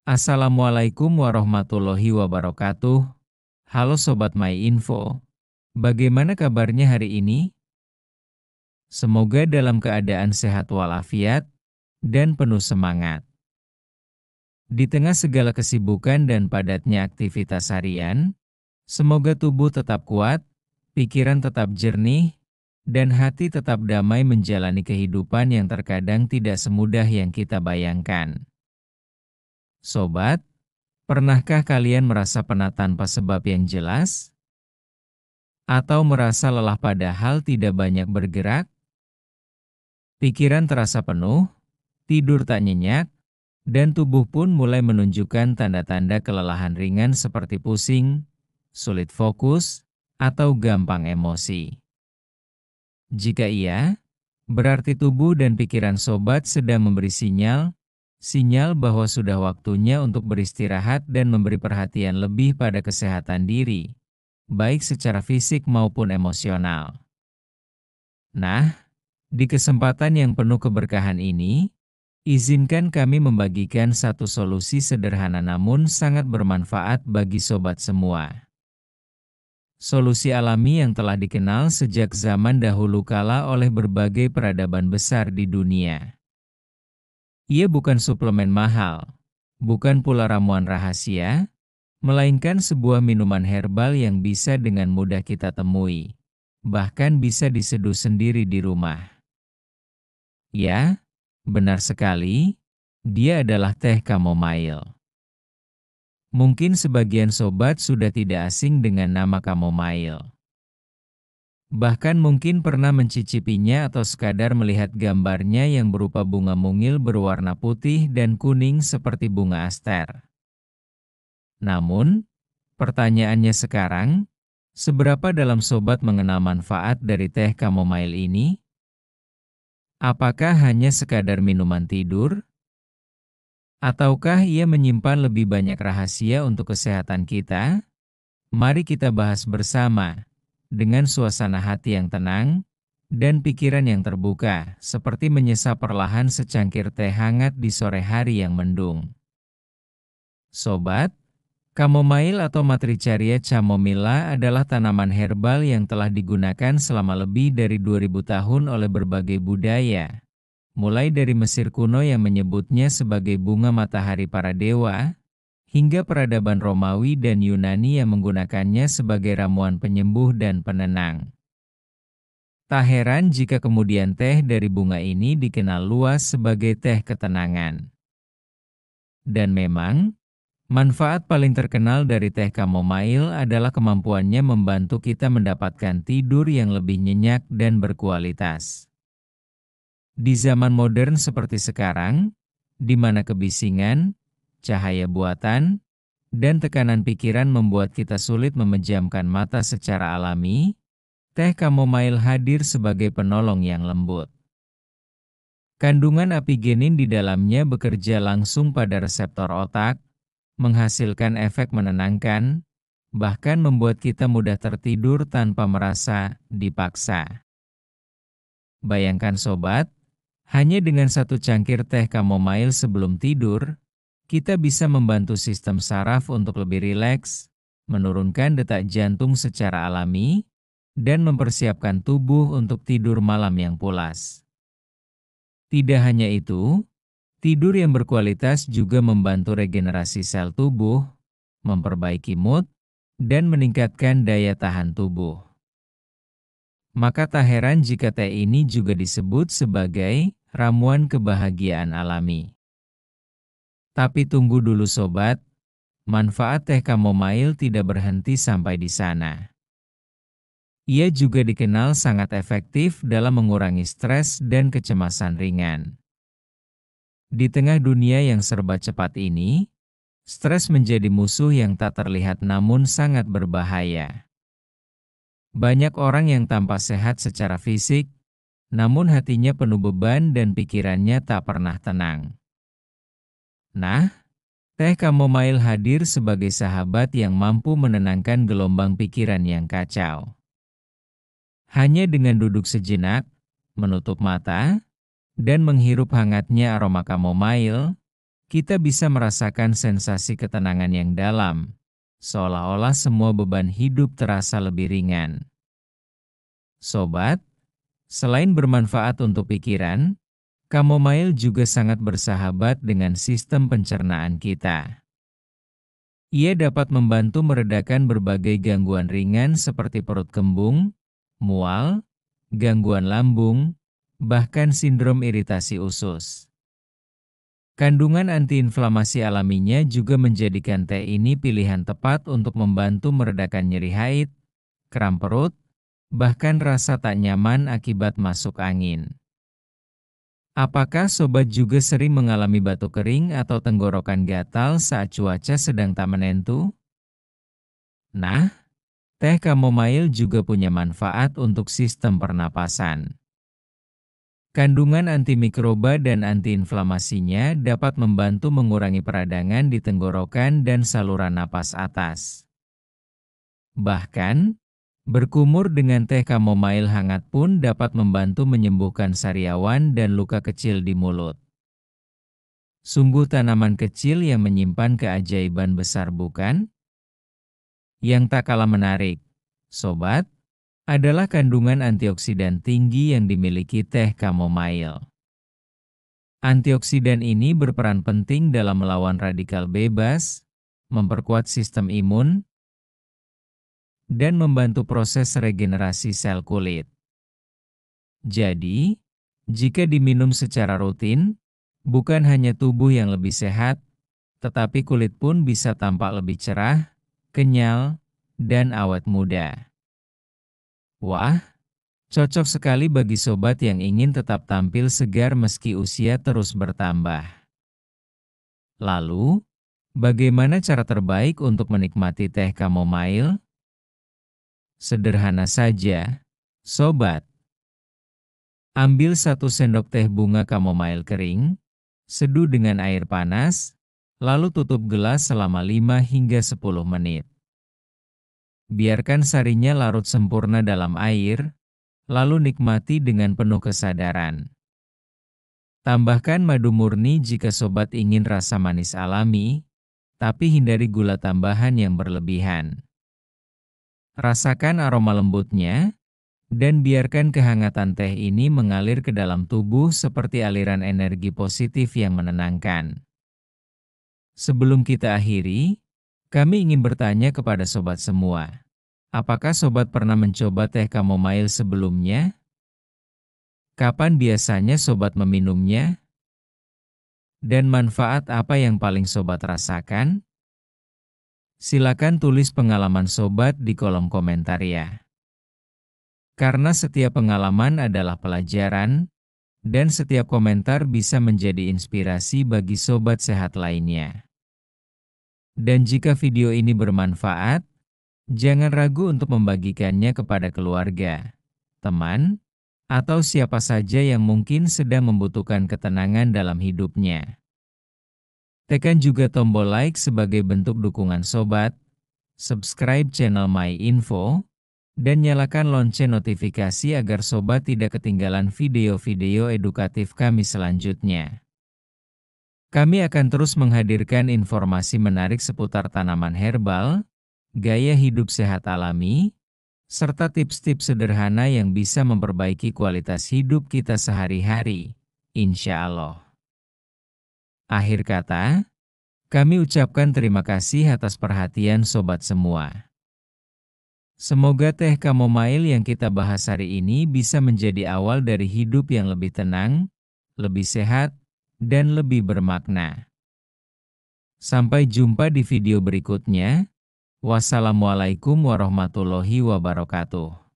Assalamualaikum warahmatullahi wabarakatuh. Halo Sobat MyInfo. Bagaimana kabarnya hari ini? Semoga dalam keadaan sehat walafiat dan penuh semangat. Di tengah segala kesibukan dan padatnya aktivitas harian, semoga tubuh tetap kuat, pikiran tetap jernih, dan hati tetap damai menjalani kehidupan yang terkadang tidak semudah yang kita bayangkan. Sobat, pernahkah kalian merasa penat tanpa sebab yang jelas? Atau merasa lelah padahal tidak banyak bergerak? Pikiran terasa penuh, tidur tak nyenyak, dan tubuh pun mulai menunjukkan tanda-tanda kelelahan ringan seperti pusing, sulit fokus, atau gampang emosi. Jika iya, berarti tubuh dan pikiran sobat sedang memberi sinyal bahwa sudah waktunya untuk beristirahat dan memberi perhatian lebih pada kesehatan diri, baik secara fisik maupun emosional. Nah, di kesempatan yang penuh keberkahan ini, izinkan kami membagikan satu solusi sederhana namun sangat bermanfaat bagi sobat semua. Solusi alami yang telah dikenal sejak zaman dahulu kala oleh berbagai peradaban besar di dunia. Ia bukan suplemen mahal, bukan pula ramuan rahasia, melainkan sebuah minuman herbal yang bisa dengan mudah kita temui, bahkan bisa diseduh sendiri di rumah. Ya, benar sekali, dia adalah teh chamomile. Mungkin sebagian sobat sudah tidak asing dengan nama chamomile. Bahkan mungkin pernah mencicipinya atau sekadar melihat gambarnya yang berupa bunga mungil berwarna putih dan kuning seperti bunga aster. Namun, pertanyaannya sekarang, seberapa dalam sobat mengenal manfaat dari teh chamomile ini? Apakah hanya sekadar minuman tidur? Ataukah ia menyimpan lebih banyak rahasia untuk kesehatan kita? Mari kita bahas bersama, dengan suasana hati yang tenang, dan pikiran yang terbuka, seperti menyesap perlahan secangkir teh hangat di sore hari yang mendung. Sobat, chamomile atau Matricaria chamomilla adalah tanaman herbal yang telah digunakan selama lebih dari 2000 tahun oleh berbagai budaya. Mulai dari Mesir kuno yang menyebutnya sebagai bunga matahari para dewa, hingga peradaban Romawi dan Yunani yang menggunakannya sebagai ramuan penyembuh dan penenang. Tak heran jika kemudian teh dari bunga ini dikenal luas sebagai teh ketenangan. Dan memang, manfaat paling terkenal dari teh chamomile adalah kemampuannya membantu kita mendapatkan tidur yang lebih nyenyak dan berkualitas. Di zaman modern seperti sekarang, di mana kebisingan, cahaya buatan, dan tekanan pikiran membuat kita sulit memejamkan mata secara alami, teh chamomile hadir sebagai penolong yang lembut. Kandungan apigenin di dalamnya bekerja langsung pada reseptor otak, menghasilkan efek menenangkan, bahkan membuat kita mudah tertidur tanpa merasa dipaksa. Bayangkan sobat, hanya dengan satu cangkir teh chamomile sebelum tidur, kita bisa membantu sistem saraf untuk lebih rileks, menurunkan detak jantung secara alami, dan mempersiapkan tubuh untuk tidur malam yang pulas. Tidak hanya itu, tidur yang berkualitas juga membantu regenerasi sel tubuh, memperbaiki mood, dan meningkatkan daya tahan tubuh. Maka tak heran jika teh ini juga disebut sebagai ramuan kebahagiaan alami. Tapi tunggu dulu sobat, manfaat teh chamomile tidak berhenti sampai di sana. Ia juga dikenal sangat efektif dalam mengurangi stres dan kecemasan ringan. Di tengah dunia yang serba cepat ini, stres menjadi musuh yang tak terlihat namun sangat berbahaya. Banyak orang yang tampak sehat secara fisik, namun hatinya penuh beban dan pikirannya tak pernah tenang. Nah, teh chamomile hadir sebagai sahabat yang mampu menenangkan gelombang pikiran yang kacau. Hanya dengan duduk sejenak, menutup mata, dan menghirup hangatnya aroma chamomile, kita bisa merasakan sensasi ketenangan yang dalam, seolah-olah semua beban hidup terasa lebih ringan. Sobat, selain bermanfaat untuk pikiran, chamomile juga sangat bersahabat dengan sistem pencernaan kita. Ia dapat membantu meredakan berbagai gangguan ringan seperti perut kembung, mual, gangguan lambung, bahkan sindrom iritasi usus. Kandungan antiinflamasi alaminya juga menjadikan teh ini pilihan tepat untuk membantu meredakan nyeri haid, kram perut, bahkan rasa tak nyaman akibat masuk angin. Apakah sobat juga sering mengalami batuk kering atau tenggorokan gatal saat cuaca sedang tak menentu? Nah, teh chamomile juga punya manfaat untuk sistem pernapasan. Kandungan antimikroba dan antiinflamasinya dapat membantu mengurangi peradangan di tenggorokan dan saluran napas atas. Bahkan, berkumur dengan teh chamomile hangat pun dapat membantu menyembuhkan sariawan dan luka kecil di mulut. Sungguh tanaman kecil yang menyimpan keajaiban besar, bukan? Yang tak kalah menarik, sobat, adalah kandungan antioksidan tinggi yang dimiliki teh chamomile. Antioksidan ini berperan penting dalam melawan radikal bebas, memperkuat sistem imun, dan membantu proses regenerasi sel kulit. Jadi, jika diminum secara rutin, bukan hanya tubuh yang lebih sehat, tetapi kulit pun bisa tampak lebih cerah, kenyal, dan awet muda. Wah, cocok sekali bagi sobat yang ingin tetap tampil segar meski usia terus bertambah. Lalu, bagaimana cara terbaik untuk menikmati teh chamomile? Sederhana saja, sobat. Ambil 1 sendok teh bunga chamomile kering, seduh dengan air panas, lalu tutup gelas selama 5 hingga 10 menit. Biarkan sarinya larut sempurna dalam air, lalu nikmati dengan penuh kesadaran. Tambahkan madu murni jika sobat ingin rasa manis alami, tapi hindari gula tambahan yang berlebihan. Rasakan aroma lembutnya, dan biarkan kehangatan teh ini mengalir ke dalam tubuh seperti aliran energi positif yang menenangkan. Sebelum kita akhiri, kami ingin bertanya kepada sobat semua. Apakah sobat pernah mencoba teh chamomile sebelumnya? Kapan biasanya sobat meminumnya? Dan manfaat apa yang paling sobat rasakan? Silakan tulis pengalaman sobat di kolom komentar ya. Karena setiap pengalaman adalah pelajaran, dan setiap komentar bisa menjadi inspirasi bagi sobat sehat lainnya. Dan jika video ini bermanfaat, jangan ragu untuk membagikannya kepada keluarga, teman, atau siapa saja yang mungkin sedang membutuhkan ketenangan dalam hidupnya. Tekan juga tombol like sebagai bentuk dukungan sobat, subscribe channel My Info, dan nyalakan lonceng notifikasi agar sobat tidak ketinggalan video-video edukatif kami selanjutnya. Kami akan terus menghadirkan informasi menarik seputar tanaman herbal, gaya hidup sehat alami, serta tips-tips sederhana yang bisa memperbaiki kualitas hidup kita sehari-hari, insya Allah. Akhir kata, kami ucapkan terima kasih atas perhatian sobat semua. Semoga teh chamomile yang kita bahas hari ini bisa menjadi awal dari hidup yang lebih tenang, lebih sehat, dan lebih bermakna. Sampai jumpa di video berikutnya. Wassalamualaikum warahmatullahi wabarakatuh.